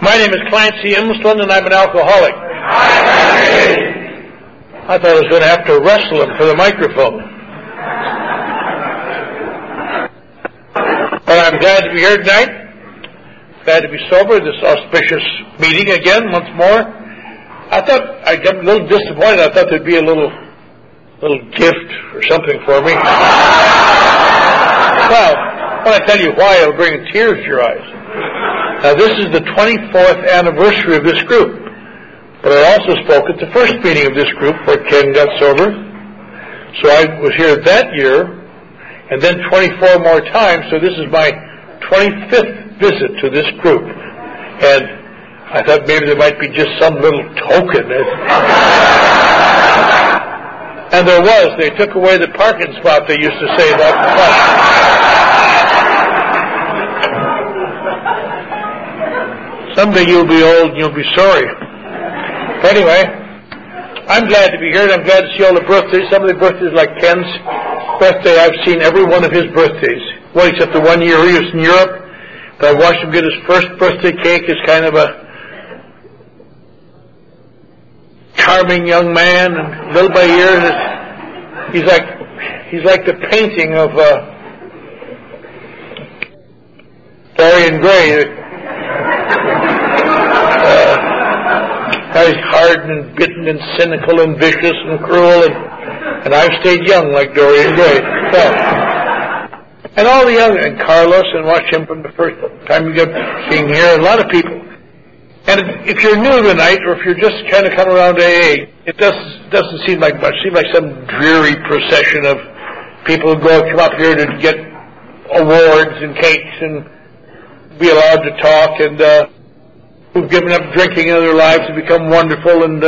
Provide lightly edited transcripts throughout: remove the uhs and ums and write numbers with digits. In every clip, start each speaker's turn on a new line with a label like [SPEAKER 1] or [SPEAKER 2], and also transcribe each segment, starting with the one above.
[SPEAKER 1] My name is Clancy Imslund, and I'm an alcoholic. I thought I was going to have to wrestle him for the microphone. But I'm glad to be here tonight. Glad to be sober. This auspicious meeting again, once more. I thought I got a little disappointed. I thought there'd be a little gift or something for me. Well, when I tell you why, it'll bring tears to your eyes. Now, this is the 24th anniversary of this group. But I also spoke at the first meeting of this group where Ken got sober. So I was here that year, and then 24 more times, so this is my 25th visit to this group. And I thought maybe there might be just some little token. And there was. They took away the parking spot they used to say about the front. Someday you'll be old and you'll be sorry. But anyway, I'm glad to be here, and I'm glad to see all the birthdays. Some of the birthdays, like Ken's birthday, I've seen every one of his birthdays. Well, except the one year he was in Europe. But I watched him get his first birthday cake as kind of a charming young man, and little by year, he's like the painting of Dorian Gray. He's hard and bitten and cynical and vicious and cruel, and I've stayed young like Dorian Gray. So, and all the other, and Carlos, and watch him from the first time you get seeing here, and a lot of people. And if you're new tonight, or if you're just kind of coming around AA, it doesn't seem like much. It seems like some dreary procession of people who come up here to get awards and cakes and be allowed to talk, and who've given up drinking in their lives and become wonderful, and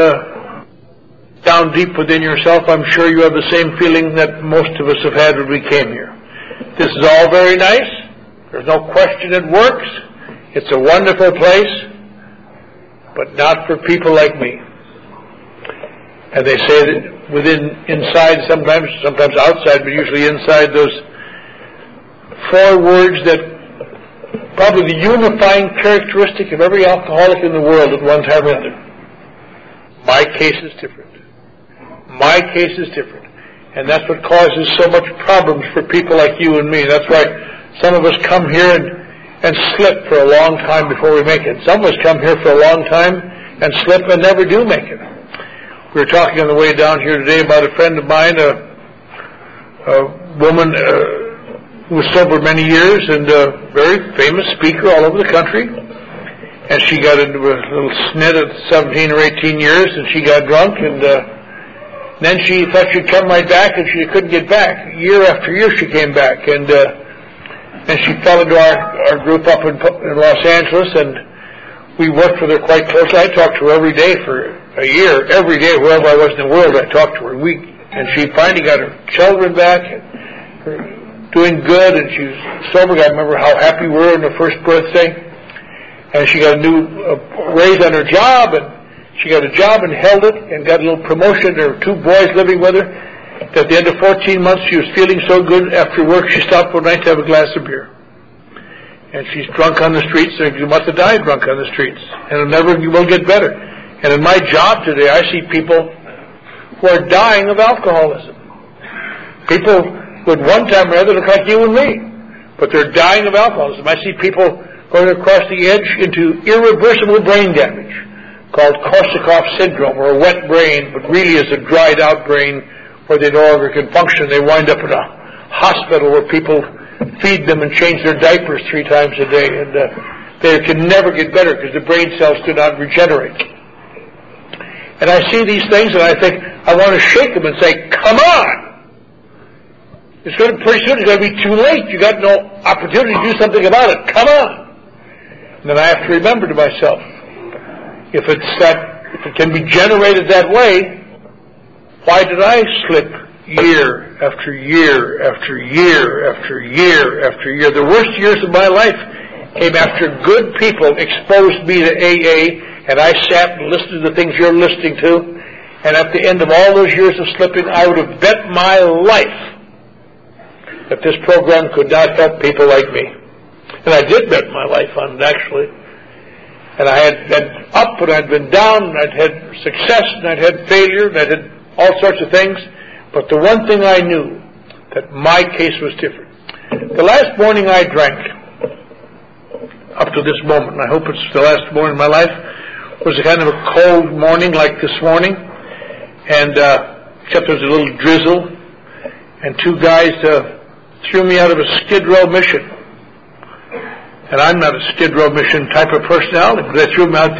[SPEAKER 1] down deep within yourself, I'm sure you have the same feeling that most of us have had when we came here. This is all very nice. There's no question it works. It's a wonderful place, but not for people like me. And they say that inside, sometimes outside, but usually inside, those 4 words that probably the unifying characteristic of every alcoholic in the world at one time or another. My case is different. My case is different. And that's what causes so much problems for people like you and me. That's why some of us come here and slip for a long time before we make it. Some of us come here for a long time and slip and never do make it. We were talking on the way down here today about a friend of mine, a woman who was sober many years and a very famous speaker all over the country. And she got into a little snit at 17 or 18 years, and she got drunk, and then she thought she'd come right back, and she couldn't get back. Year after year she came back, and she fell into our group up in Los Angeles, and we worked with her quite closely. I talked to her every day for a year. Every day, wherever I was in the world, I talked to her. And she finally got her children back, and doing good, and she was sober. I remember how happy we were on her first birthday. And she got a new raise on her job, and she got a job and held it and got a little promotion. There were 2 boys living with her. At the end of 14 months, she was feeling so good after work, she stopped one night to have a glass of beer. And she's drunk on the streets, and she must have died drunk on the streets. And it never will get better. And in my job today, I see people who are dying of alcoholism. People who at one time or another look like you and me, but they're dying of alcoholism. I see people going across the edge into irreversible brain damage, called Korsakoff syndrome, or a wet brain, but really is a dried out brain where they no longer can function. They wind up in a hospital where people feed them and change their diapers 3 times a day, and they can never get better because the brain cells do not regenerate. And I see these things and I think, I want to shake them and say, come on! Pretty soon it's going to be too late. You got no opportunity to do something about it. Come on! And then I have to remember to myself, if it can be generated that way, why did I slip year after year after year after year after year? The worst years of my life came after good people exposed me to AA, and I sat and listened to the things you're listening to, and at the end of all those years of slipping, I would have bet my life that this program could not help people like me. And I did bet my life on it, actually. And I had been up and I'd been down, and I'd had success and I'd had failure and I'd had all sorts of things. But the one thing I knew, that my case was different. The last morning I drank, up to this moment, and I hope it's the last morning of my life, was a kind of a cold morning like this morning, and except there was a little drizzle, and two guys threw me out of a Skid Row mission. And I'm not a Skid Row mission type of personality, but they threw me out.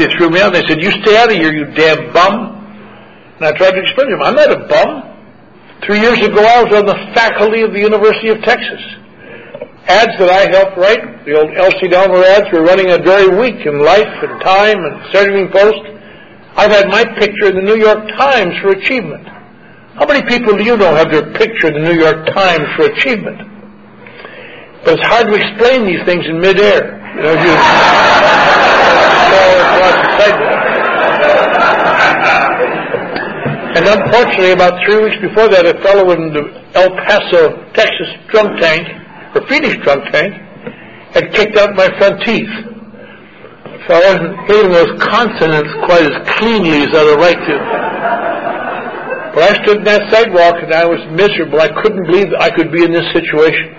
[SPEAKER 1] They said, "You stay out of here, you damn bum." And I tried to explain to them, I'm not a bum. 3 years ago, I was on the faculty of the University of Texas. Ads that I helped write, the old Elsie Delmer ads, were running a very week in Life and Time and Saturday Evening Post. I've had my picture in the New York Times for achievement. How many people do you know have their picture in the New York Times for achievement? But it's hard to explain these things in midair. You know, and unfortunately, about 3 weeks before that, a fellow in the El Paso, Texas drunk tank, or Phoenix drunk tank, had kicked out my front teeth. So I wasn't hitting those consonants quite as cleanly as I would like to. But I stood in that sidewalk and I was miserable. I couldn't believe that I could be in this situation.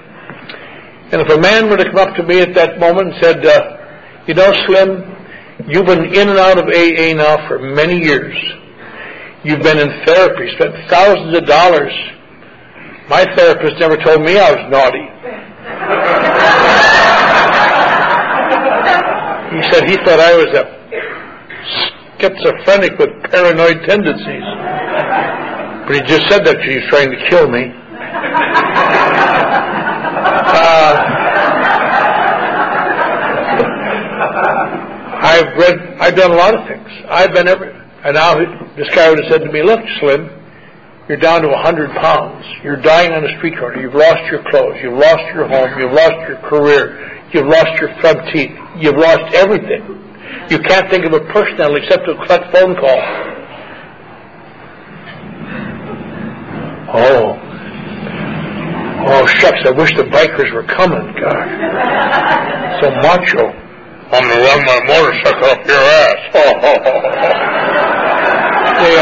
[SPEAKER 1] And if a man were to come up to me at that moment and said, "You know, Slim, you've been in and out of AA now for many years. You've been in therapy, spent thousands of dollars. My therapist never told me I was naughty." He said he thought I was a schizophrenic with paranoid tendencies. But he just said that because he was trying to kill me. I've done a lot of things. I've been everywhere. And now this guy would have said to me, "Look, Slim, you're down to 100 pounds. You're dying on a street corner. You've lost your clothes. You've lost your home. You've lost your career. You've lost your front teeth. You've lost everything. You can't think of a personality except to collect phone calls." Oh, shucks, I wish the bikers were coming. God. So macho. "I'm going to run my motorcycle up your ass." They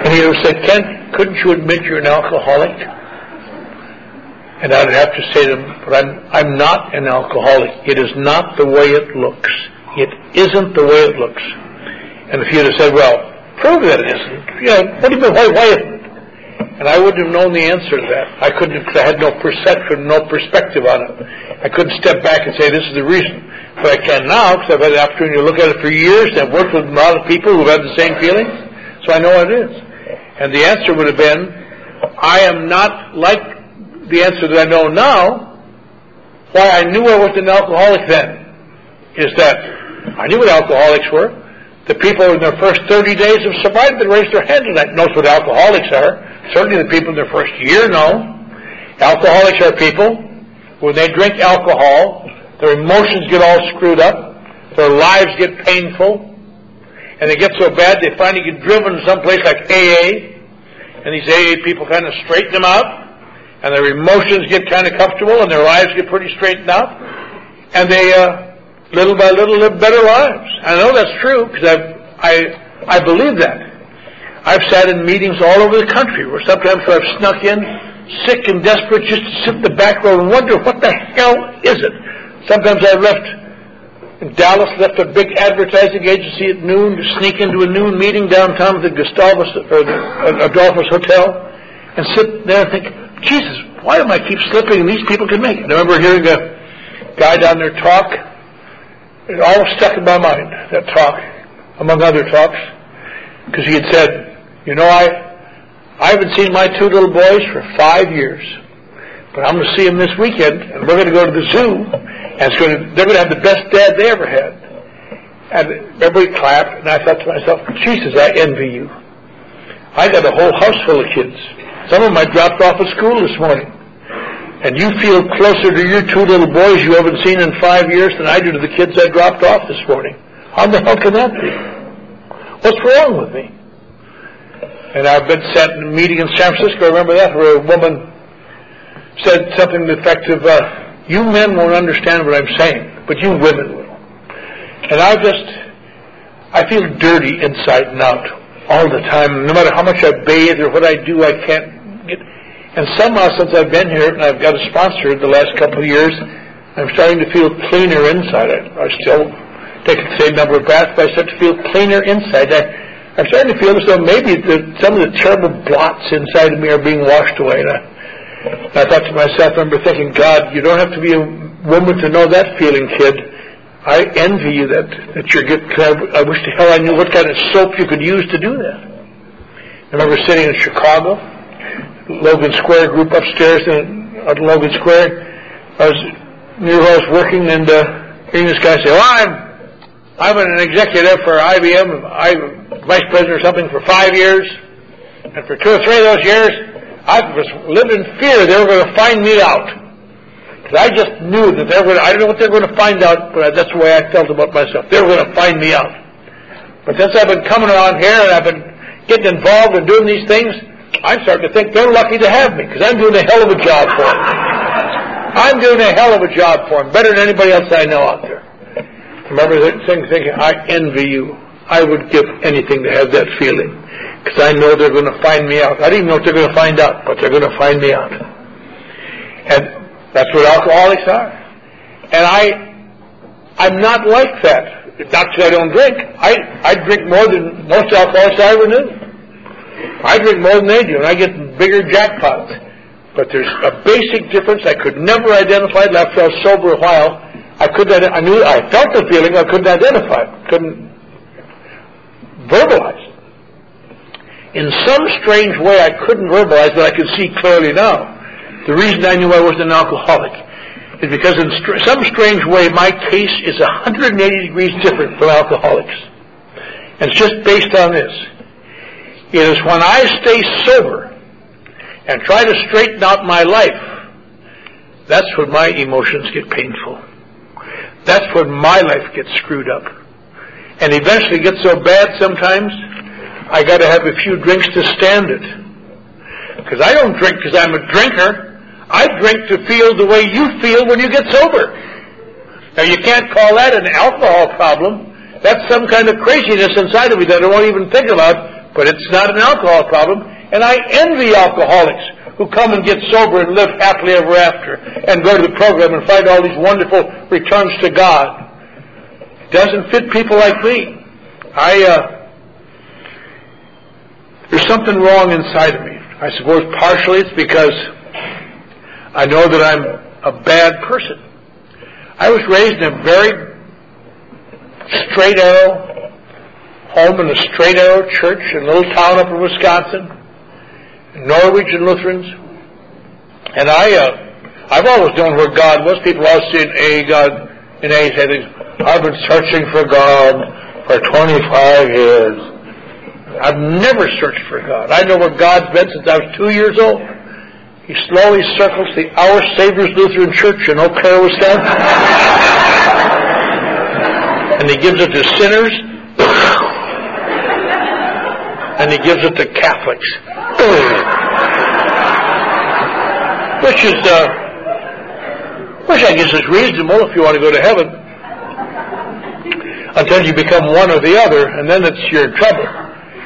[SPEAKER 1] And he would have said, "Ken, couldn't you admit you're an alcoholic?" And I'd have to say to him, "But I'm not an alcoholic. It is not the way it looks. It isn't the way it looks." And if he had said, "Well, prove that it isn't," what do you mean, why isn't it? And I wouldn't have known the answer to that. I couldn't, because I had no perception, no perspective on it. I couldn't step back and say, this is the reason. But I can now, because I've had the opportunity to look at it for years, and I've worked with a lot of people who've had the same feelings, so I know what it is. And the answer would have been, I am not like the answer that I know now. Why I knew I was an alcoholic then is that I knew what alcoholics were. The people in their first 30 days of sobriety that raised their hand tonight knows what alcoholics are. Certainly the people in their first year know. Alcoholics are people, when they drink alcohol, their emotions get all screwed up, their lives get painful, and they get so bad they finally get driven to some place like AA, and these AA people kind of straighten them out, and their emotions get kind of comfortable, and their lives get pretty straightened out, and they, little by little, live better lives. I know that's true, because I believe that. I've sat in meetings all over the country where sometimes I've snuck in, sick and desperate, just to sit in the back row and wonder, what the hell is it? Sometimes I left in Dallas, left a big advertising agency at noon to sneak into a noon meeting downtown at the Gustavus or the Adolphus Hotel and sit there and think, Jesus, why do I keep slipping and these people can make it? I remember hearing a guy down there talk. It all stuck in my mind, that talk, among other talks, because he had said, I haven't seen my two little boys for 5 years, but I'm going to see them this weekend, and we're going to go to the zoo, and they're going to have the best dad they ever had. And everybody clapped, and I thought to myself, Jesus, I envy you. I got a whole house full of kids. Some of them I dropped off at school this morning. And you feel closer to your two little boys you haven't seen in 5 years than I do to the kids I dropped off this morning. How the hell can that be? What's wrong with me? And I've been sat in a meeting in San Francisco, remember that, where a woman said something to the effect of, you men won't understand what I'm saying, but you women will. And I feel dirty inside and out all the time. No matter how much I bathe or what I do, I can't get. And somehow, since I've been here and I've got a sponsor the last couple of years, I'm starting to feel cleaner inside. I still take the same number of baths, but I start to feel cleaner inside. I'm starting to feel as though maybe some of the terrible blots inside of me are being washed away. And I thought to myself, I remember thinking, God, you don't have to be a woman to know that feeling, kid. I envy you that you're good. I wish to hell I knew what kind of soap you could use to do that. I remember sitting in Chicago, Logan Square group upstairs at Logan Square. I was working, and hearing this guy say, well, I'm an executive for IBM. I'm vice president or something for 5 years. And for 2 or 3 of those years, I was living in fear they were going to find me out. Because I just knew that I don't know what they were going to find out, but that's the way I felt about myself. They were going to find me out. But since I've been coming around here and I've been getting involved and doing these things, I'm starting to think they're lucky to have me, because I'm doing a hell of a job for them. I'm doing a hell of a job for them, better than anybody else I know out there. I remember thinking, I envy you. I would give anything to have that feeling, because I know they're going to find me out. I don't even know what they're going to find out, but they're going to find me out. And that's what alcoholics are. And I'm not like that. Not that I don't drink. I drink more than most alcoholics I ever knew. I drink more than they do, and I get bigger jackpots. But there's a basic difference I could never identify after I was sober a while. I felt the feeling, I couldn't identify it, couldn't verbalize it. In some strange way, I couldn't verbalize it, I could see clearly now. The reason I knew I wasn't an alcoholic is because in some strange way, my case is 180 degrees different from alcoholics. And it's just based on this. It is when I stay sober and try to straighten out my life, that's when my emotions get painful. That's when my life gets screwed up. And eventually gets so bad sometimes, I got to have a few drinks to stand it. Because I don't drink because I'm a drinker. I drink to feel the way you feel when you get sober. Now, you can't call that an alcohol problem. That's some kind of craziness inside of me that I won't even think about, but it's not an alcohol problem. And I envy alcoholics who come and get sober and live happily ever after and go to the program and find all these wonderful returns to God. It doesn't fit people like me. There's something wrong inside of me. I suppose partially it's because I know that I'm a bad person. I was raised in a very straight arrow home in a straight arrow church in a little town up in Wisconsin, Norwegian Lutherans. And I've always known where God was. People always say, God, and they say things, I've been searching for God for 25 years. I've never searched for God. I know where God's been since I was 2 years old. He slowly circles the Our Savior's Lutheran Church in Eau Claire, Wisconsin. And He gives it to sinners. And He gives it to Catholics. Which I guess is reasonable if you want to go to heaven. Until you become one or the other, and then you're in trouble.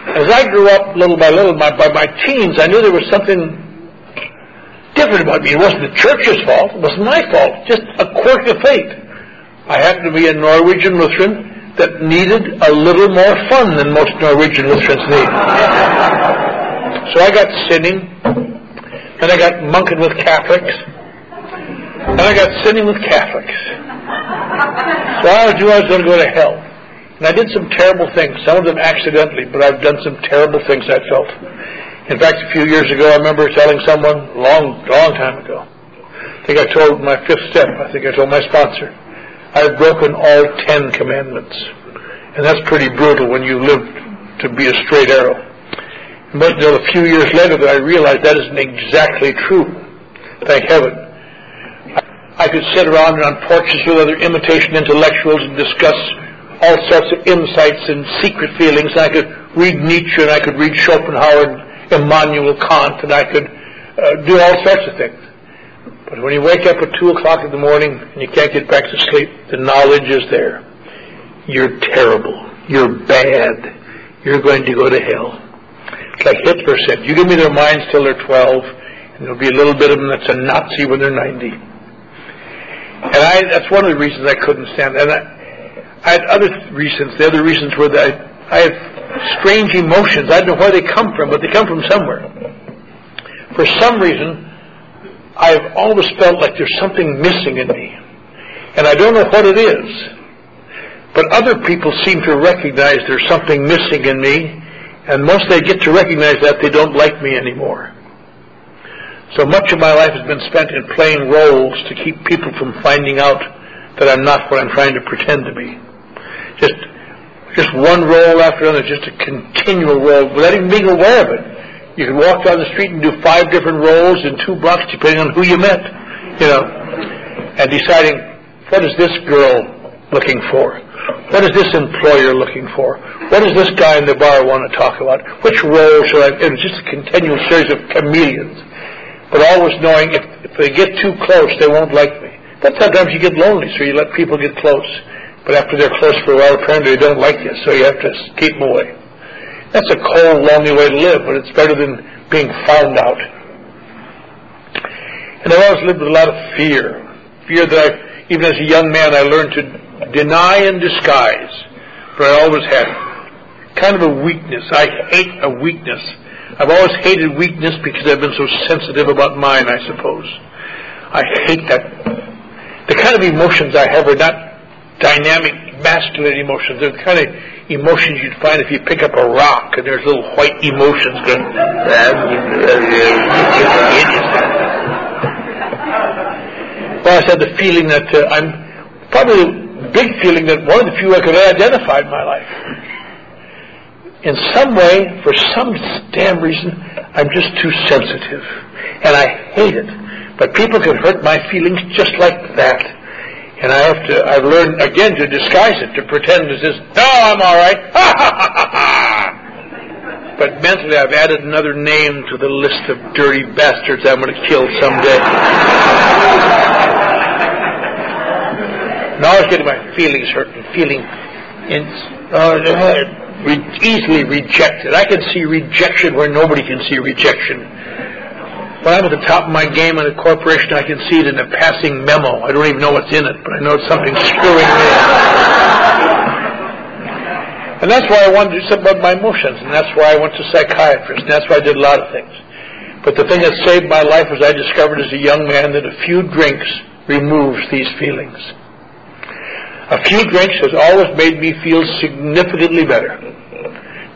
[SPEAKER 1] As I grew up little by little, by my teens, I knew there was something different about me. It wasn't the church's fault. It wasn't my fault. Just a quirk of fate. I happened to be a Norwegian Lutheran that needed a little more fun than most Norwegian Lutherans need. So I got sinning, and I got monking with Catholics, and I got sinning with Catholics. So I knew I was going to go to hell. And I did some terrible things, some of them accidentally, but I've done some terrible things, I felt. In fact, a few years ago, I remember telling someone, long time ago, I think I told my fifth step, I think I told my sponsor, I've broken all 10 commandments. And that's pretty brutal when you live to be a straight arrow. It wasn't until a few years later that I realized that isn't exactly true. Thank heaven. I could sit around on porches with other imitation intellectuals and discuss all sorts of insights and secret feelings. I could read Nietzsche, and I could read Schopenhauer and Immanuel Kant, and I could do all sorts of things. But when you wake up at 2 o'clock in the morning and you can't get back to sleep, the knowledge is there. You're terrible. You're bad. You're going to go to hell. It's like Hitler said, you give me their minds till they're 12, and there'll be a little bit of them that's a Nazi when they're 90. And that's one of the reasons I couldn't stand it. And I had other reasons. The other reasons were that I have strange emotions. I don't know where they come from, but they come from somewhere. For some reason, I've always felt like there's something missing in me. And I don't know what it is. But other people seem to recognize there's something missing in me. And once they get to recognize that, they don't like me anymore. So much of my life has been spent in playing roles to keep people from finding out that I'm not what I'm trying to pretend to be. Just one role after another, just a continual role, without even being aware of it. You can walk down the street and do 5 different roles in 2 blocks, depending on who you met, and deciding, what is this girl looking for? What is this employer looking for? What does this guy in the bar want to talk about? Which role should I... It's just a continual series of chameleons. But always knowing if they get too close, they won't like me. But sometimes you get lonely, so you let people get close. But after they're close for a while, apparently they don't like you, so you have to keep them away. That's a cold, lonely way to live, but it's better than being found out. And I've always lived with a lot of fear. Fear that even as a young man, I learned to deny and disguise, but I always had it. Kind of a weakness. I hate a weakness. I've always hated weakness because I've been so sensitive about mine, I suppose. I hate that. The kind of emotions I have are not dynamic, masculine emotions. They're the kind of emotions you'd find if you pick up a rock and there's little white emotions going. Well, I said the feeling that I'm probably a big feeling that one of the few I could identify in my life. In some way, for some damn reason, I'm just too sensitive. And I hate it. But people can hurt my feelings just like that. And I've learned, again, to disguise it, to pretend as this, no, I'm all right. Ha, ha, ha, ha, ha. But mentally, I've added another name to the list of dirty bastards I'm going to kill someday. Now I was getting my feelings hurt and feeling easily rejected. I can see rejection where nobody can see rejection. When I'm at the top of my game in a corporation, I can see it in a passing memo. I don't even know what's in it, but I know it's something screwing me. And that's why I wanted to do something about my emotions, and that's why I went to psychiatrists, and that's why I did a lot of things. But the thing that saved my life was I discovered as a young man that a few drinks removes these feelings. A few drinks has always made me feel significantly better.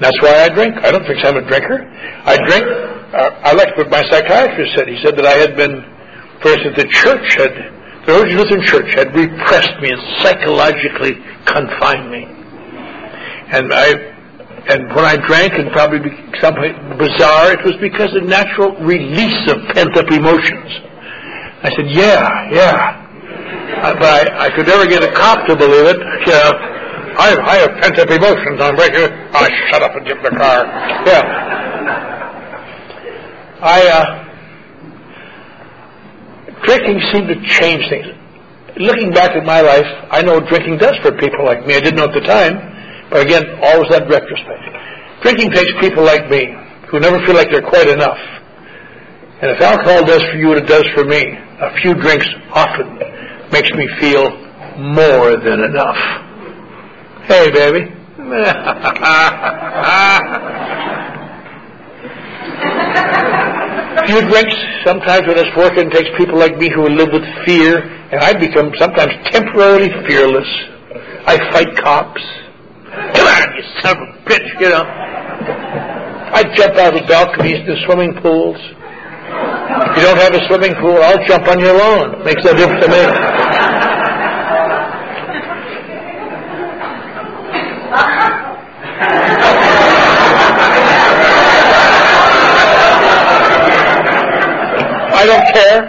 [SPEAKER 1] That's why I drink. I don't think I'm a drinker. I drink. I liked what my psychiatrist said. He said that I had been, for instance, the Original Lutheran Church had repressed me and psychologically confined me. And when I drank, and probably something bizarre, it was because of natural release of pent-up emotions. I said, yeah. But I could never get a cop to believe it. I have pent-up emotions. I'm breaking. Oh, shut up and get in the car. Yeah. Drinking seemed to change things. Looking back at my life, I know what drinking does for people like me. I didn't know at the time, but again, always that retrospect. Drinking takes people like me, who never feel like they're quite enough. And if alcohol does for you what it does for me, a few drinks often makes me feel more than enough. Hey, baby. A few drinks, sometimes when it's working, takes people like me who live with fear, and I become sometimes temporarily fearless. I fight cops. Come on, you son of a bitch, I jump out of balconies to swimming pools. If you don't have a swimming pool, I'll jump on your lawn. Makes no difference to me. I don't care.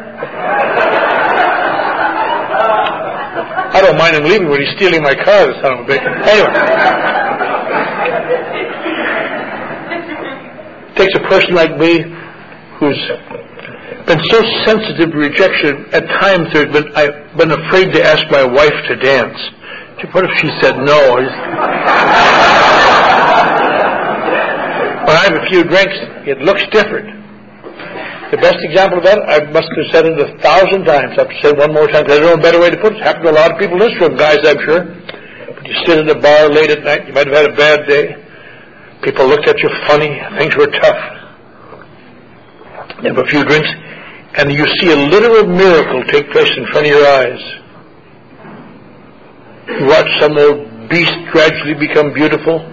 [SPEAKER 1] I don't don't mind him leaving, but he's stealing my car, the son of a bitch. Anyway. It takes a person like me who's been so sensitive to rejection. At times I've been afraid to ask my wife to dance. What if she said no? When I have a few drinks, it looks different. The best example of that, I must have said it 1,000 times. I have to say it one more time because I don't know a better way to put it. It's happened to a lot of people in this room, guys, I'm sure. But you sit in a bar late at night, you might have had a bad day. People looked at you funny, things were tough. You have a few drinks, and you see a literal miracle take place in front of your eyes. You watch some old beast gradually become beautiful.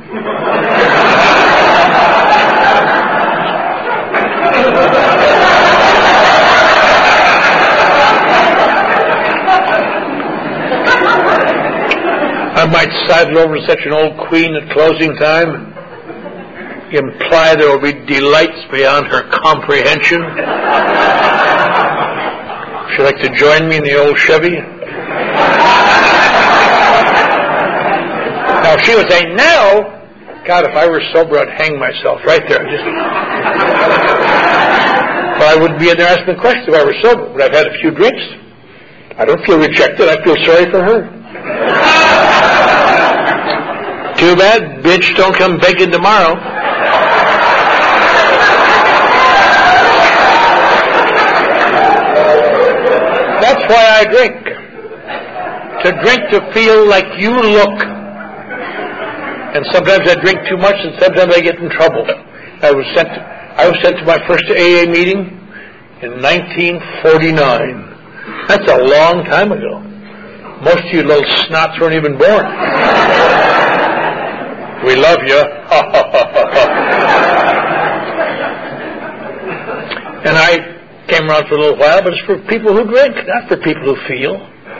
[SPEAKER 1] I might sidle over to such an old queen at closing time, imply there will be delights beyond her comprehension. Would you like to join me in the old Chevy? Now, if she would say, no, God, if I were sober, I'd hang myself right there. Well, I wouldn't be in there asking the question if I were sober, but I've had a few drinks. I don't feel rejected. I feel sorry for her. Too bad, bitch, don't come begging tomorrow. That's why I drink. To drink to feel like you look. And sometimes I drink too much, and sometimes I get in trouble. I was sent to my first AA meeting in 1949. That's a long time ago. Most of you little snots weren't even born. We love you. And I came around for a little while, but it's for people who drink, not for people who feel.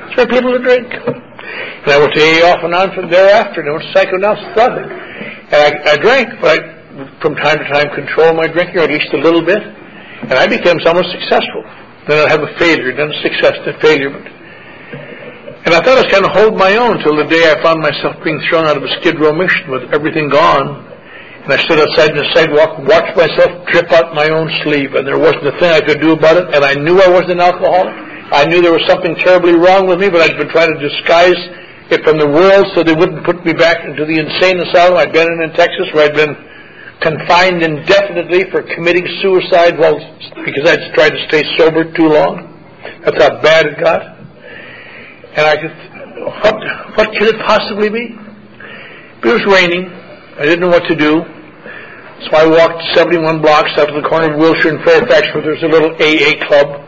[SPEAKER 1] It's for people who drink. And I went to AA off and on from thereafter, and I went to psychoanalysis, nothing. And I drank, but I, from time to time, control my drinking, or at least a little bit, and I became somewhat successful. Then I'd have a failure, then a success, then a failure. And I thought I was kind of holding my own until the day I found myself being thrown out of a Skid Row mission with everything gone. And I stood outside on the sidewalk and watched myself drip out my own sleeve, and there wasn't a thing I could do about it, and I knew I wasn't an alcoholic. I knew there was something terribly wrong with me, but I'd been trying to disguise it from the world so they wouldn't put me back into the insane asylum I'd been in Texas, where I'd been confined indefinitely for committing suicide because I'd tried to stay sober too long. That's how bad it got. And I could, what could it possibly be? But it was raining. I didn't know what to do. So I walked 71 blocks out to the corner of Wilshire and Fairfax, where there's a little AA club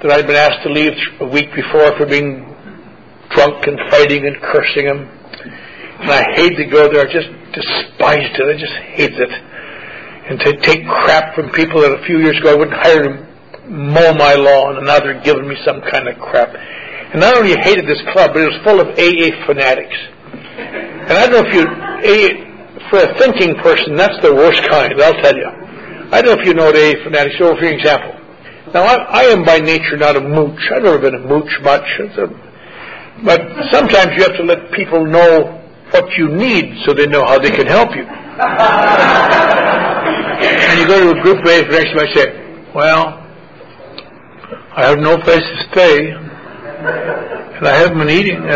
[SPEAKER 1] that I'd been asked to leave a week before for being drunk and fighting and cursing him. And I hated to go there. I just despised it. I just hated it. And to take crap from people that a few years ago I wouldn't hire to mow my lawn, and now they're giving me some kind of crap. And not only hated this club, but it was full of AA fanatics. And I don't know if for a thinking person, that's the worst kind, I'll tell you. I don't know if you know what AA fanatics are, for example. Now, I am by nature not a mooch. I've never been a mooch much. But sometimes you have to let people know what you need so they know how they can help you. And you go to a group of AA fanatics and I say, well, I have no place to stay, and I haven't been eating, and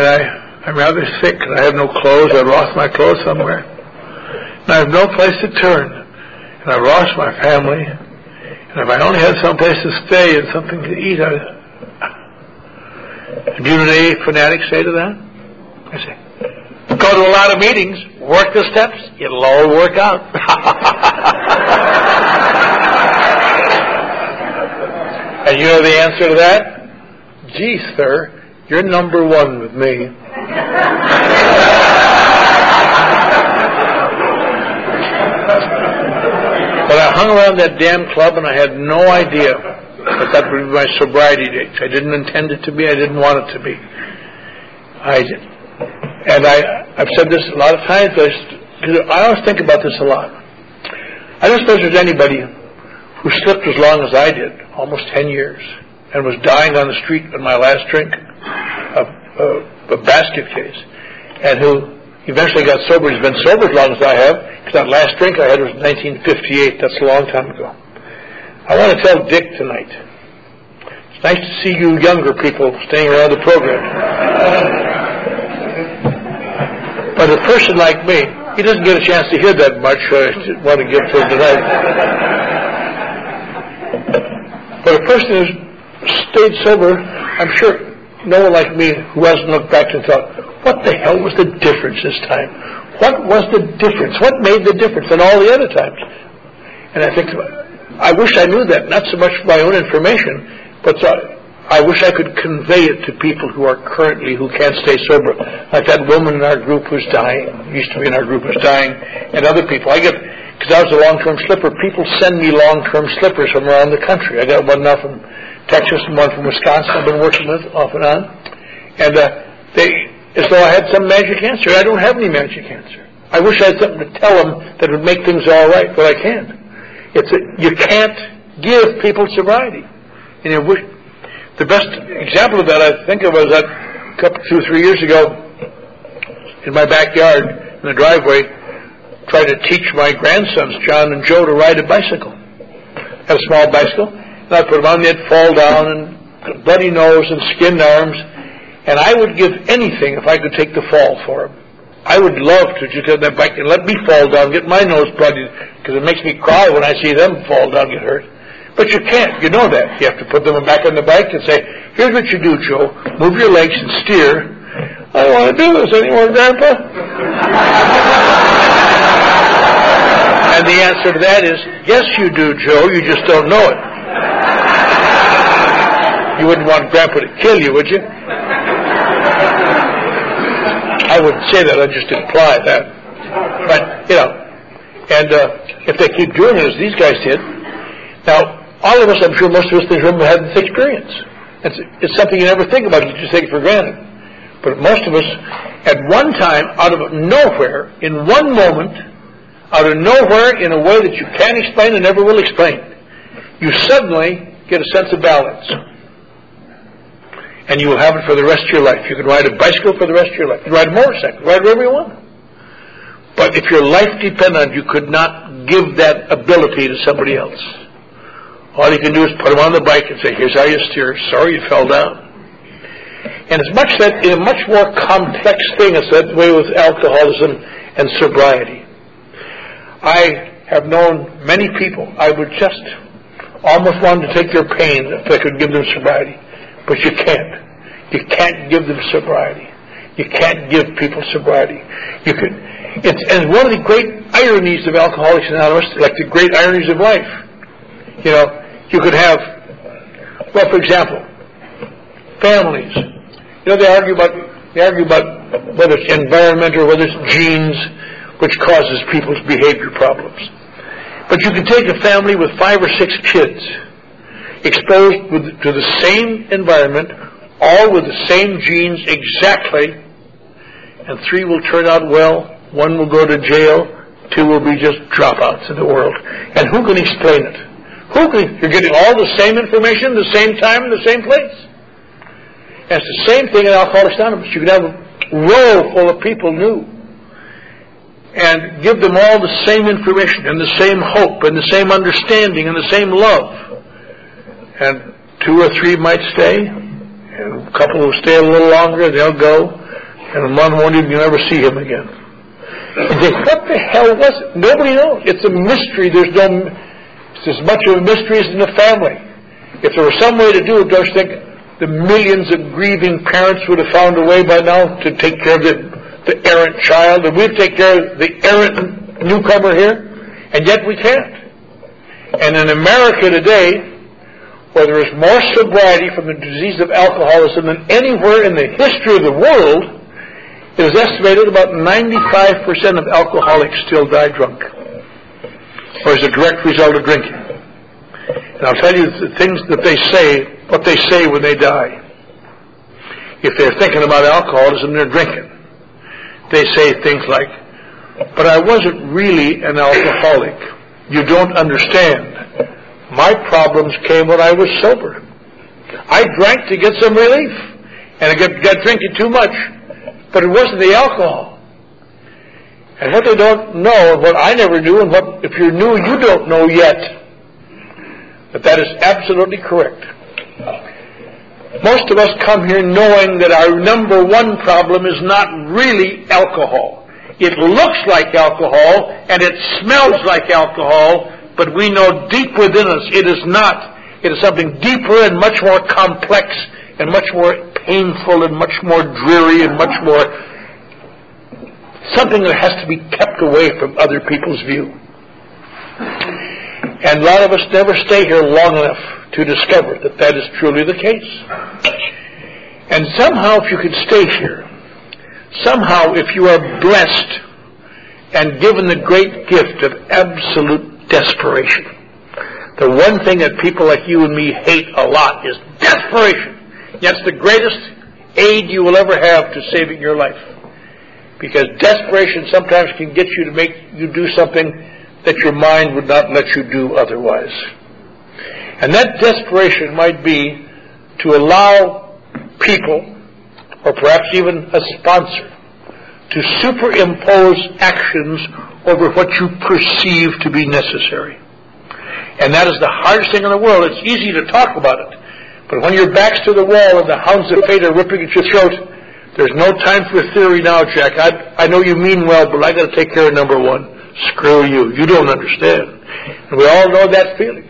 [SPEAKER 1] I'm rather sick, and I have no clothes. I lost my clothes somewhere. And I have no place to turn, and I've lost my family. And if I only had some place to stay and something to eat, do you know what AA fanatics say to that? I say, go to a lot of meetings, work the steps, it'll all work out. And you know the answer to that? Gee, sir, you're number one with me. But I hung around that damn club, and I had no idea that that would be my sobriety date. I didn't intend it to be. I didn't want it to be. I've said this a lot of times, but I always think about this a lot. I don't suppose there's anybody who slipped as long as I did, almost 10 years, and was dying on the street on my last drink, a basket case, and who eventually got sober. He's been sober as long as I have, because that last drink I had was 1958. That's a long time ago. I want to tell Dick tonight, it's nice to see you younger people staying around the program. But a person like me, he doesn't get a chance to hear that much, so I want to give to him tonight. But a person who's stayed sober, I'm sure no one like me who hasn't looked back and thought, what the hell was the difference this time? What was the difference? What made the difference than all the other times? And I think, I wish I knew that, not so much for my own information, but I wish I could convey it to people who can't stay sober. Like that woman in our group who's dying, used to be in our group, who's dying, and other people. Because I was a long-term slipper, people send me long-term slippers from around the country. I got one now from Texas and one from Wisconsin I've been working with off and on. And as though I had some magic answer. I don't have any magic answer. I wish I had something to tell them that would make things all right, but I can't. You can't give people sobriety. And the best example of that I think of was that 2 or 3 years ago in my backyard, in the driveway, tried to teach my grandsons, John and Joe, to ride a bicycle. I had a small bicycle, and I put them on, they'd fall down, and bloody nose and skinned arms, and I would give anything if I could take the fall for them. I would love to just have that bike and let me fall down, get my nose bloody, because it makes me cry when I see them fall down, get hurt. But you can't. You know that. You have to put them back on the bike and say, here's what you do, Joe. Move your legs and steer. I don't want to do this anymore, Grandpa. And the answer to that is, yes, you do, Joe. You just don't know it. You wouldn't want Grandpa to kill you, would you? I wouldn't say that. I'd just imply that. But, and if they keep doing it as these guys did, now, all of us, I'm sure most of us in this room have had this experience. It's something you never think about. You just take it for granted. But most of us, at one time, out of nowhere, in one moment, out of nowhere, in a way that you can't explain and never will explain, you suddenly get a sense of balance. And you will have it for the rest of your life. You can ride a bicycle for the rest of your life. You can ride a motorcycle, ride wherever you want. But if your life depended on it, you could not give that ability to somebody else. All you can do is put them on the bike and say, here's how you steer. Sorry you fell down. And it's much that in a much more complex thing as that way with alcoholism and sobriety. I have known many people, I would just almost want to take their pain if I could give them sobriety. But you can't. You can't give them sobriety. You can't give people sobriety. And one of the great ironies of Alcoholics Anonymous, like the great ironies of life, you could have, well, for example, families. They argue about whether it's environment or whether it's genes which causes people's behavior problems. But you can take a family with 5 or 6 kids exposed to the same environment, all with the same genes exactly, and 3 will turn out well, 1 will go to jail, 2 will be just dropouts in the world. And who can explain it? You're getting all the same information, the same time, in the same place. And it's the same thing in Alcoholics Anonymous. You can have a row full of people new and give them all the same information and the same hope and the same understanding and the same love. And 2 or 3 might stay, and a couple will stay a little longer, they'll go, and one won't even ever see him again. And think, what the hell was it? Nobody knows. It's a mystery. It's as much of a mystery as in the family. If there was some way to do it, don't you think the millions of grieving parents would have found a way by now to take care of the errant child, and we'd take care of the errant newcomer here, and yet we can't. And in America today, where there is more sobriety from the disease of alcoholism than anywhere in the history of the world, it is estimated about 95% of alcoholics still die drunk, or as a direct result of drinking. And I'll tell you the things that they say, what they say when they die. If they're thinking about alcoholism, they're drinking. They say things like, but I wasn't really an alcoholic. You don't understand. My problems came when I was sober. I drank to get some relief, and I got drinking too much, But it wasn't the alcohol. And what they don't know, and what I never knew, and what, if you're new, you don't know yet, that is absolutely correct. Most of us come here knowing that our number one problem is not really alcohol. It looks like alcohol, and it smells like alcohol, but we know deep within us it is not. It is something deeper and much more complex and much more painful and much more dreary and much more something that has to be kept away from other people's view. And a lot of us never stay here long enough to discover that that is truly the case. And somehow if you can stay here, somehow if you are blessed and given the great gift of absolute desperation, the one thing that people like you and me hate a lot is desperation. That's the greatest aid you will ever have to saving your life. Because desperation sometimes can get you to make you do something that your mind would not let you do otherwise. And that desperation might be to allow people, or perhaps even a sponsor, to superimpose actions over what you perceive to be necessary. And that is the hardest thing in the world. It's easy to talk about it. But when your back's to the wall and the hounds of fate are ripping at your throat, there's no time for theory now, Jack. I know you mean well, but I got to take care of number one. Screw you. You don't understand. And we all know that feeling.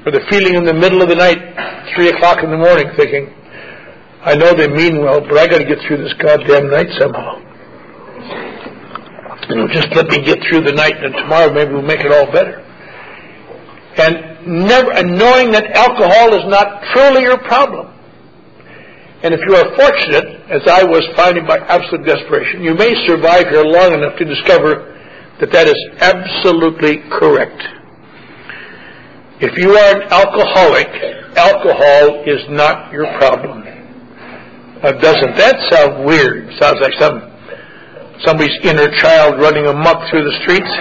[SPEAKER 1] Or the feeling in the middle of the night, 3 o'clock in the morning, thinking, I know they mean well, but I got to get through this goddamn night somehow. Just let me get through the night, and tomorrow maybe we'll make it all better. And knowing that alcohol is not truly your problem. And if you are fortunate, as I was finding by absolute desperation, you may survive here long enough to discover that that is absolutely correct. If you are an alcoholic, alcohol is not your problem. Now, doesn't that sound weird? It sounds like somebody's inner child running amok through the streets.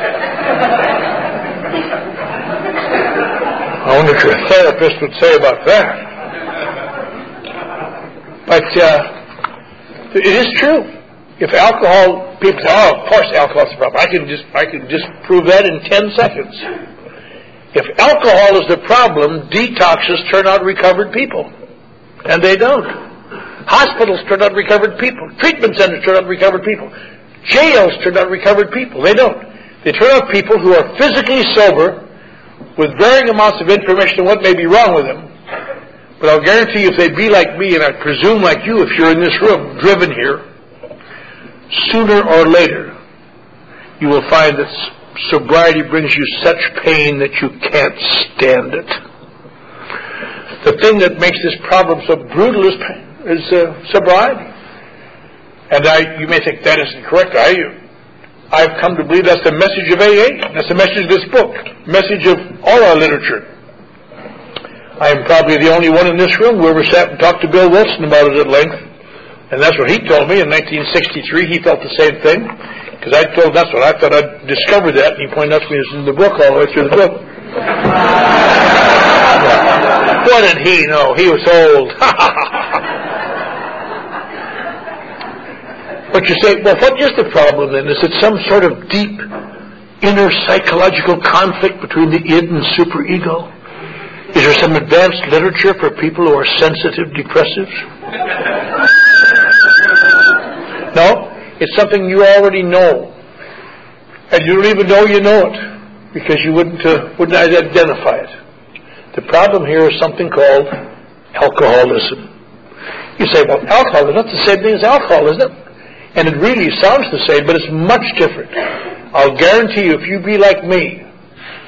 [SPEAKER 1] I wonder what your therapist would say about that. But it is true. If alcohol, people say, "Oh, of course, alcohol is the problem." I can just prove that in 10 seconds. If alcohol is the problem, detoxes turn out recovered people, and they don't. Hospitals turn out recovered people. Treatment centers turn out recovered people. Jails turn out recovered people. They don't. They turn out people who are physically sober, with varying amounts of information on what may be wrong with them. But I'll guarantee you, if they be like me, and I presume like you, if you're in this room, driven here, sooner or later, you will find that sobriety brings you such pain that you can't stand it. The thing that makes this problem so brutal is sobriety. And you may think that isn't correct. I've come to believe that's the message of AA. That's the message of this book. Message of all our literature. I am probably the only one in this room who ever sat and talked to Bill Wilson about it at length. And that's what he told me in 1963. He felt the same thing. Because I told him that's what I thought I'd discovered that. And he pointed out to me it was in the book all the way through the book. What did he know? He was old. But you say, well, what is the problem then? Is it some sort of deep inner psychological conflict between the id and superego? Is there some advanced literature for people who are sensitive depressives? No, it's something you already know. And you don't even know you know it, because you wouldn't identify it. The problem here is something called alcoholism. You say, well, alcohol is not the same thing as alcohol, isn't it? And it really sounds the same, but it's much different. I'll guarantee you, if you be like me,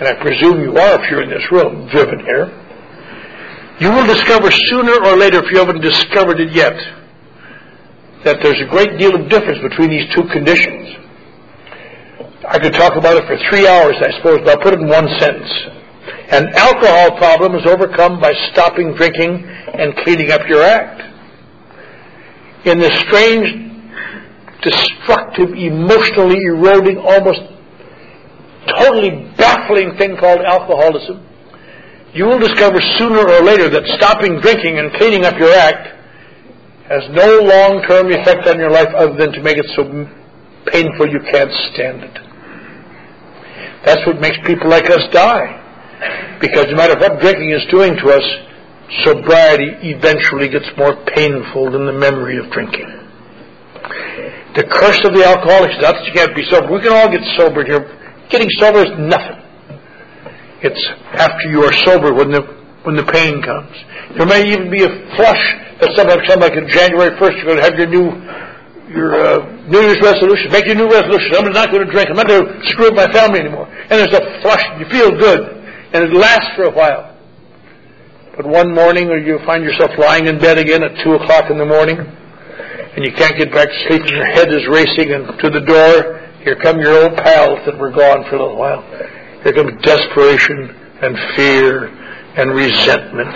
[SPEAKER 1] and I presume you are if you're in this room, driven here, you will discover sooner or later, if you haven't discovered it yet, that there's a great deal of difference between these two conditions. I could talk about it for 3 hours, I suppose, but I'll put it in one sentence. An alcohol problem is overcome by stopping drinking and cleaning up your act. In the strange, destructive, emotionally eroding, almost totally baffling thing called alcoholism, you will discover sooner or later that stopping drinking and cleaning up your act has no long-term effect on your life other than to make it so painful you can't stand it. That's what makes people like us die. Because no matter what drinking is doing to us, sobriety eventually gets more painful than the memory of drinking. The curse of the alcoholic is not that you can't be sober. We can all get sober here. Getting sober is nothing. It's after you are sober when the pain comes. There may even be a flush that sometimes comes, like on January 1st, you're going to have your New Year's resolution. Make your new resolution. I'm not going to drink. I'm not going to screw up my family anymore. And there's a flush. You feel good. And it lasts for a while. But one morning, or you find yourself lying in bed again at 2 o'clock in the morning, and you can't get back to sleep, and your head is racing, and to the door, here come your old pals that were gone for a little while. Here comes desperation and fear and resentment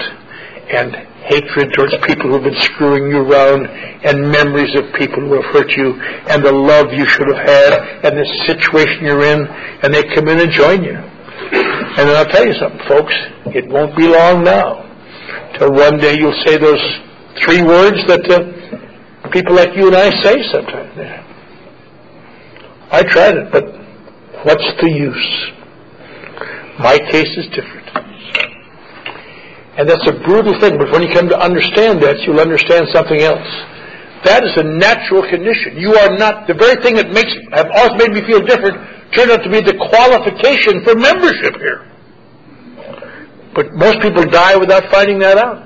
[SPEAKER 1] and hatred towards people who have been screwing you around, and memories of people who have hurt you, and the love you should have had, and the situation you're in, and they come in and join you. And then I'll tell you something, folks, it won't be long now till one day you'll say those 3 words that people like you and I say sometimes. I tried it, but what's the use? My case is different. And that's a brutal thing, but when you come to understand that, you'll understand something else. That is a natural condition. You are not, the very thing that have always made me feel different turned out to be the qualification for membership here. But most people die without finding that out.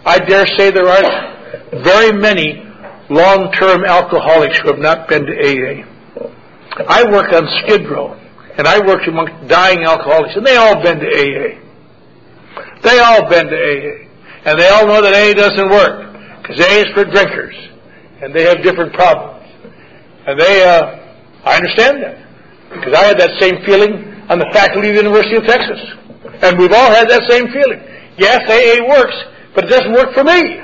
[SPEAKER 1] I dare say there are very many long-term alcoholics who have not been to AA. I work on Skid Row, and I worked among dying alcoholics, and they all been to AA. They all been to AA. And they all know that AA doesn't work, because AA is for drinkers, and they have different problems. And I understand that, because I had that same feeling on the faculty of the University of Texas. And we've all had that same feeling. Yes, AA works, but it doesn't work for me.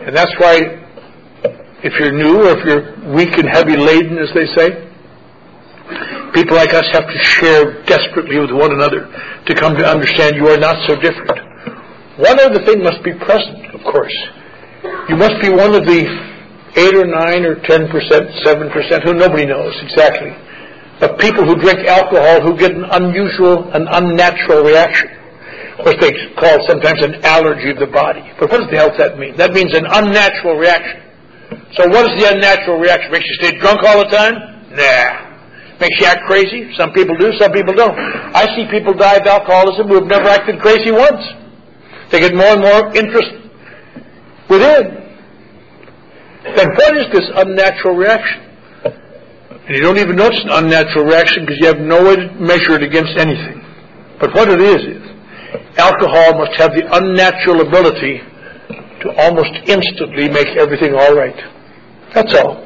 [SPEAKER 1] And that's why, if you're new or if you're weak and heavy laden, as they say, people like us have to share desperately with one another to come to understand you are not so different. One other thing must be present, of course. You must be one of the 8 or 9 or 10%, 7%, who nobody knows exactly, of people who drink alcohol who get an unusual, an unnatural reaction, which they call sometimes an allergy of the body. But what the hell does that mean? That means an unnatural reaction. So what is the unnatural reaction? Makes you stay drunk all the time? Nah. Makes you act crazy? Some people do, some people don't. I see people die of alcoholism who have never acted crazy once. They get more and more interest within. Then what is this unnatural reaction? And you don't even notice an unnatural reaction because you have no way to measure it against anything. But what it is alcohol must have the unnatural ability to almost instantly make everything all right. That's all.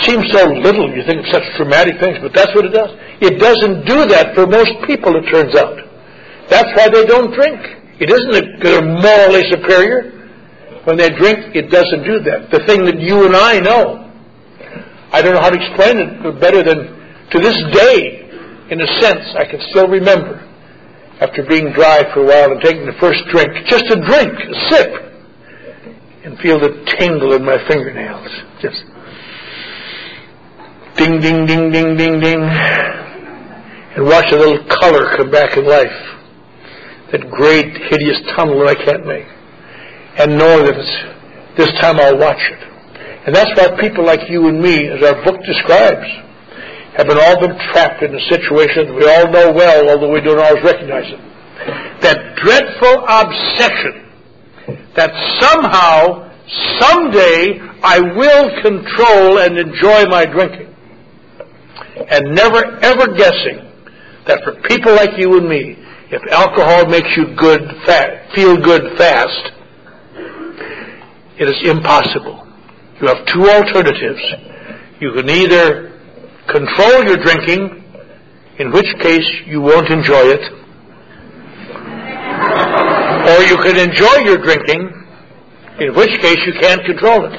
[SPEAKER 1] Seems so little, you think of such dramatic things, but that's what it does. It doesn't do that for most people, it turns out. That's why they don't drink. It isn't that they're morally superior. When they drink, it doesn't do that. The thing that you and I know, I don't know how to explain it better than, to this day, in a sense, I can still remember, after being dry for a while and taking the first drink, just a drink, a sip, and feel the tingle in my fingernails. Just ding, ding, ding, ding, ding, ding, and watch a little color come back in life. That great, hideous tunnel that I can't make. And know that this time I'll watch it. And that's why people like you and me, as our book describes, have all been trapped in a situation that we all know well, although we don't always recognize it. That dreadful obsession that somehow, someday, I will control and enjoy my drinking. And never, ever guessing that for people like you and me, if alcohol makes you feel good fast, it is impossible. You have 2 alternatives. You can either control your drinking, in which case you won't enjoy it, or you can enjoy your drinking, in which case you can't control it.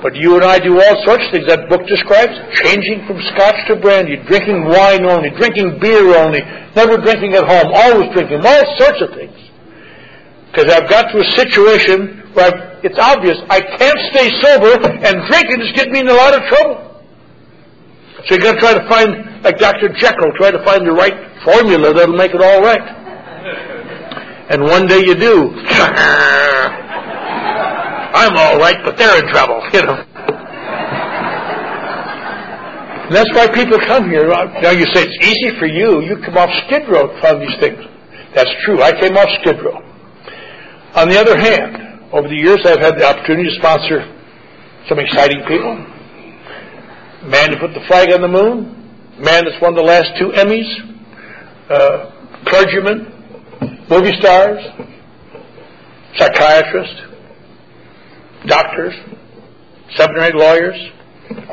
[SPEAKER 1] But you and I do all sorts of things that book describes, changing from scotch to brandy, drinking wine only, drinking beer only, never drinking at home, always drinking, all sorts of things. Because I've got to a situation where it's obvious I can't stay sober, and drinking is getting me in a lot of trouble. So you've got to try to find, like Dr. Jekyll, try to find the right formula that'll make it all right. And one day you do. I'm all right, but they're in trouble, you know. And that's why people come here. Now you say, it's easy for you. You come off Skid Row to find these things. That's true. I came off Skid Row. On the other hand, over the years I've had the opportunity to sponsor some exciting people. Man who put the flag on the moon. Man that's won the last 2 Emmys. Clergymen. Movie stars. Psychiatrists. Doctors. 7 or 8 lawyers.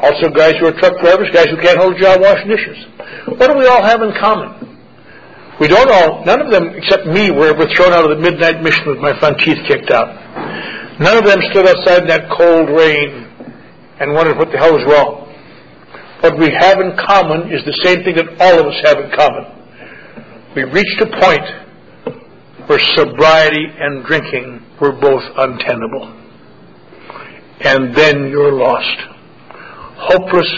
[SPEAKER 1] Also guys who are truck drivers, guys who can't hold a job washing dishes. What do we all have in common? We don't all, none of them except me were ever thrown out of the midnight mission with my front teeth kicked out. None of them stood outside in that cold rain and wondered what the hell was wrong. What we have in common is the same thing that all of us have in common. We reached a point where sobriety and drinking were both untenable. And then you're lost. Hopeless.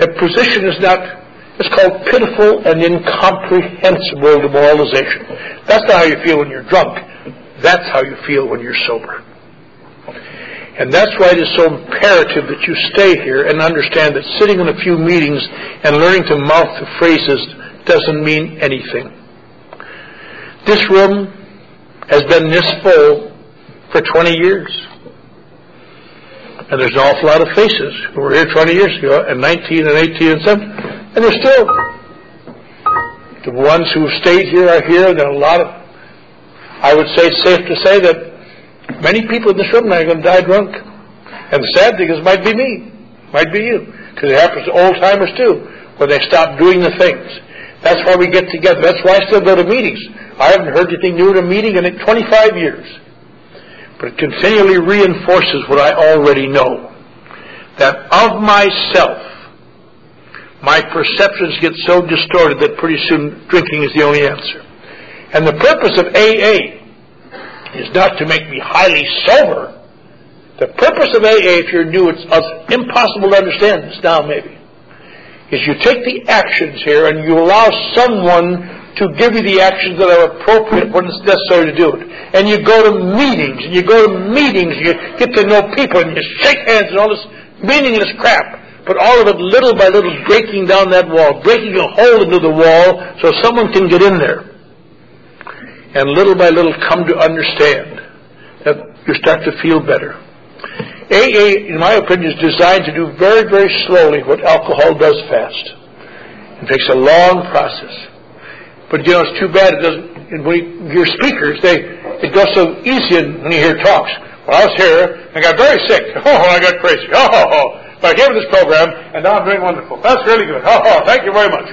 [SPEAKER 1] That position is not, it's called pitiful and incomprehensible demoralization. That's not how you feel when you're drunk. That's how you feel when you're sober. And that's why it is so imperative that you stay here and understand that sitting in a few meetings and learning to mouth the phrases doesn't mean anything. This room has been this full for 20 years. And there's an awful lot of faces who were here 20 years ago, and 19 and 18 and 17. And there's still the ones who stayed here are here. And there are a lot of, I would say it's safe to say that many people in this room now are going to die drunk. And the sad thing is it might be me, might be you. Because it happens to old-timers too, when they stop doing the things. That's why we get together. That's why I still go to meetings. I haven't heard anything new in a meeting in 25 years. But it continually reinforces what I already know. That of myself, my perceptions get so distorted that pretty soon drinking is the only answer. And the purpose of AA is not to make me highly sober. The purpose of AA, if you're new, it's impossible to understand this now maybe, is you take the actions here and you allow someone to give you the actions that are appropriate when it's necessary to do it. And you go to meetings, and you get to know people, and you shake hands and all this meaningless crap. But all of it little by little breaking down that wall, breaking a hole into the wall so someone can get in there. And little by little come to understand that you start to feel better. AA, in my opinion, is designed to do very, very slowly what alcohol does fast. It takes a long process. But, you know, it's too bad it doesn't, when you hear speakers, it goes so easy when you hear talks. Well, I was here, I got very sick. Oh, I got crazy. Oh. But I came to this program, and now I'm doing wonderful. That's really good. Oh, thank you very much.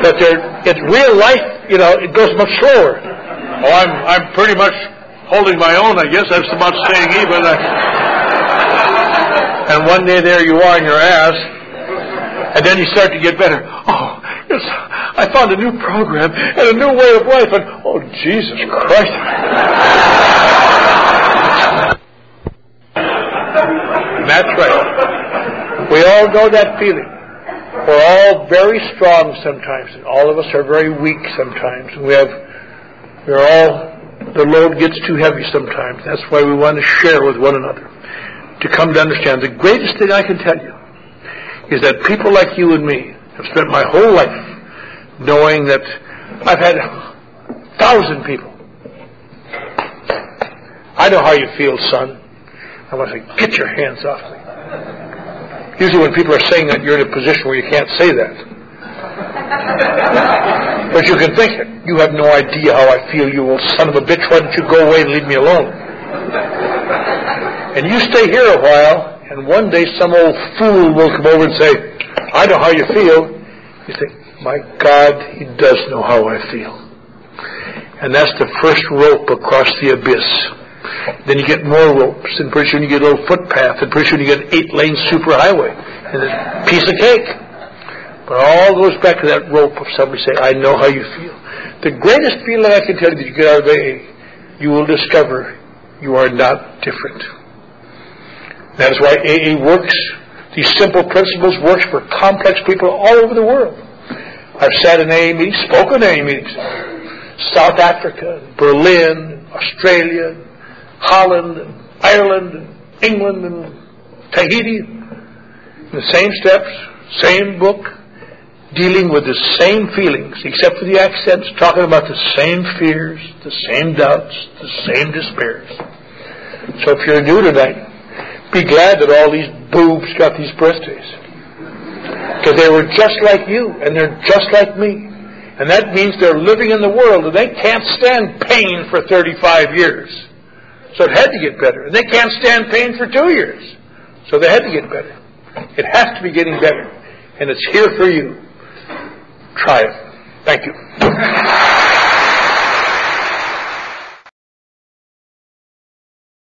[SPEAKER 1] But in real life, you know, it goes much slower. Oh, I'm pretty much holding my own, I guess. That's about staying even. And one day there you are in your ass, and then you start to get better. Oh, yes, I found a new program and a new way of life, and oh, Jesus Christ. That's right. We all know that feeling. We're all very strong sometimes, and all of us are very weak sometimes. The load gets too heavy sometimes. That's why we want to share with one another, to come to understand. The greatest thing I can tell you is that people like you and me have spent my whole life knowing that I've had 1,000 people. I know how you feel, son. I want to say, get your hands off me. Usually when people are saying that, you're in a position where you can't say that. But you can think it. You have no idea how I feel, you old son of a bitch. Why don't you go away and leave me alone? And you stay here a while, and one day some old fool will come over and say, I know how you feel. You think, my God, he does know how I feel. And that's the first rope across the abyss. Then you get more ropes, and pretty soon you get a little footpath, and pretty soon you get an 8-lane superhighway, and a piece of cake. But it all goes back to that rope of somebody saying, I know how you feel. The greatest feeling I can tell you that you get out of AA, you will discover you are not different. That is why AA works. These simple principles works for complex people all over the world. I've sat in AA meetings, spoken in AA meetings. South Africa, Berlin, Australia, Holland, Ireland, England, and Tahiti. The same steps, same book, dealing with the same feelings, except for the accents, talking about the same fears, the same doubts, the same despairs. So if you're new tonight, be glad that all these boobs got these birthdays. Because they were just like you, and they're just like me. And that means they're living in the world, and they can't stand pain for 35 years. So it had to get better. And they can't stand pain for 2 years. So they had to get better. It has to be getting better. And it's here for you. Try it. Thank you.